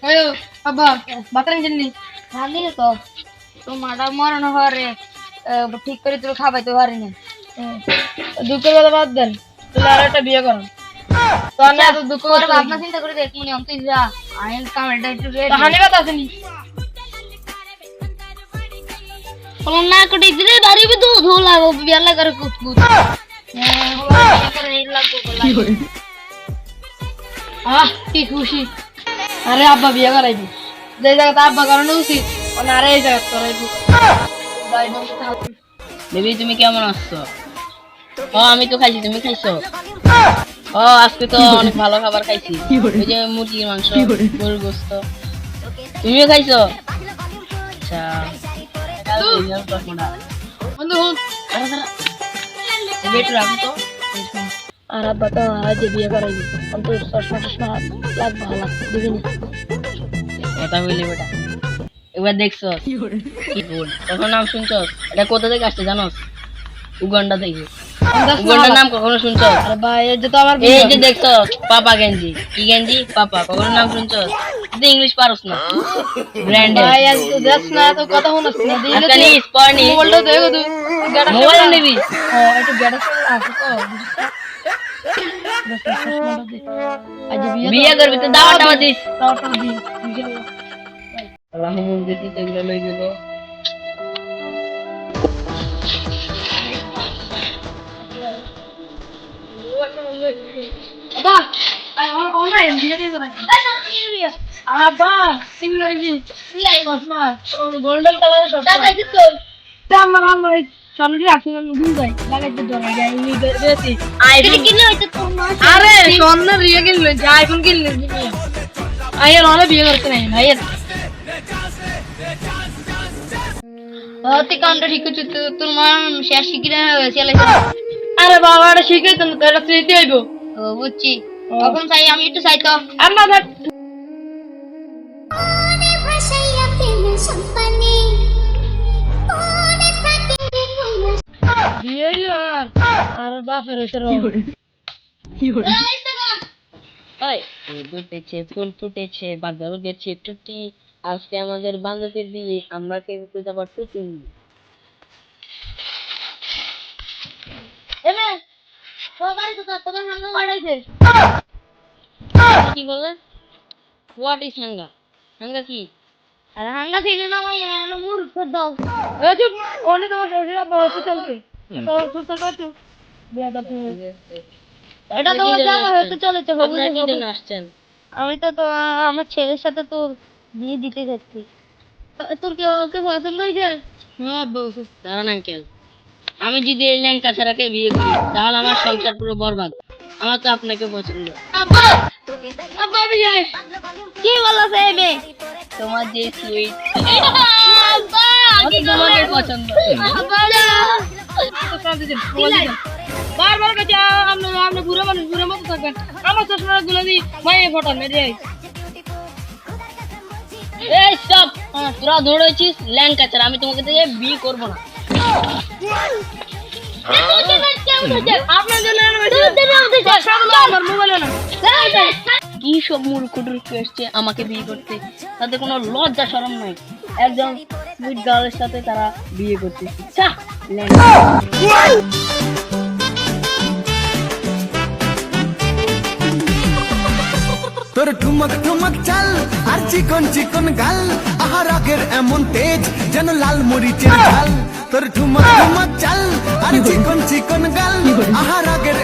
আয়ো আব্বা বাতান জেননি খালি তো তোমার মরণ হরে ঠিক করে তুই খাবাইতে পারি না দুপুর বেলা বাদ দেন তুই আর একটা বিয়ে করো তো না তো দুঃখ করে ভাবনা চিন্তা করে দেখ মনে তুই যা আইন কামেলটা একটু রেডি হানি কথা আসেনি বলো না কোটি দিলে বাড়ি বি তো ধো লাগো বিয়া লাগার কুতকুত করে এই লাগো কি হই কি খুশি আরে আব্বা বিয়া করাইবি যে জায়গাতে আব্বা করানো উচিত আরে এই জায়গা করাইবি ভাই বলতে বেবি তুমি কেমন আছো? আমি তো খাইছি, তুমি খাইছো? আজকে তো অনেক ভালো খাবার খাইছি, ওই যে মুরগির মাংস, গরুর গোশত। তুমিও খাইছো? আচ্ছা বন্ধু বেট রাখো তো। আর আব্বা তো আজ বিয়ে করাইবি অন্ত চশমা টশমা লাগবে ভালো দিবিনি এটা হইলে বেটা এবার দেখছো কি বল কখন নাম শুনছো? এটা কোথা থেকে আসছে জানোস? উগান্ডা থেকে। উগান্ডার নাম কখনো শুনছো? আরে ভাই এই যে তো আমার এই যে দেখছো পাপা গেঞ্জি, কি গেঞ্জি? পাপা। কখনো নাম শুনছো? তুই ইংলিশ পারোস না। ব্র্যান্ড ভাই আজ তো দেখ না তো কথা শুনছ না দিলে আজকাল স্পর্নি মোবাইলটা দেখো তুই মোবাইল নিবি? একটু গেটা আছে তো আজ বিয়ে করবি তো দাওয়াটা দিস। দাওয়াটা দি আল্লাহ মুন্দিতি তেগুলো লই গেল। Abba, I want my India is right. Abba, similarly, like Osman, golden color shot. That's like this. Tamara, somebody actually lose like the door. I need this. I think you know it's a Are, Sean, the real iPhone kill. I am on a beer train. I am. তে counter ঠিক আছে তোমার শেষ শিখিরা হয়েছে আরে বাবা এটা শিখে তো এটা স্মৃতি হইব বুঝছি তখন চাই আমি একটু চাই তো আর না দেখ আর বাপের ফুল ফুটেছে বাদল গেছে টুটি আজকে আমাদের বান্ধবীর বিয়ে আমরা কিন্তু যাবো টুটি কি বলে হোয়াট ইজ হাঙ্গা? হাঙ্গা কি? আরে হাঙ্গা ঠিক না ভাই মূর্খ দাও এ চুপ ওনে তোমার শরীরে বহুত চলছে তো সুস্থ করছো বেয়াদব এটা তো জানা হতে চলেছে আপনারা কি জন্য আসছেন? আমি তো আমার ছেলের সাথে তো বিয়ে দিতে যাচ্ছি তোর কি ওকে পছন্দ হয়েছে? হ্যাঁ বউ দাঁড়ান আঙ্কেল, আমি যদি এই ল্যাংটা ছাড়াকে বিয়ে করি তাহলে আমার সংসার পুরো বরবাদ। আমার তো আপনাকে পছন্দ। আব্বা আব্বা বিয়ে কি বলছে এই মেয়ে তোমার যে সুইট আব্বা কি তোমাকে পছন্দ। আব্বা বারবার কাছে আপনি বুড়ো মানুষ বুড়ো মতো থাকবেন আমার চশমা গুলো দিয়ে মাইয়ে ফটান রে এই স্টপ, তোরা দৌড়েছিস ল্যাংটা ছাড়া, আমি তোমাকে থেকে বিয়ে করবো না। কি সব মূর্খ টুর্খ এসছে আমাকে বিয়ে করতে, তাদের কোনো লজ্জা শরম নাই। একজন সুইট গার্লের সাথে তারা বিয়ে করতেছে। তোর ঠুমক ঠুমক চাল আর চিকন চিকন গাল আহার আগের এমন তেজ যেন লাল মরিচের ঝাল। তোর ঠুমক ঠুমক চাল আর চিকন চিকন গাল আহার আগের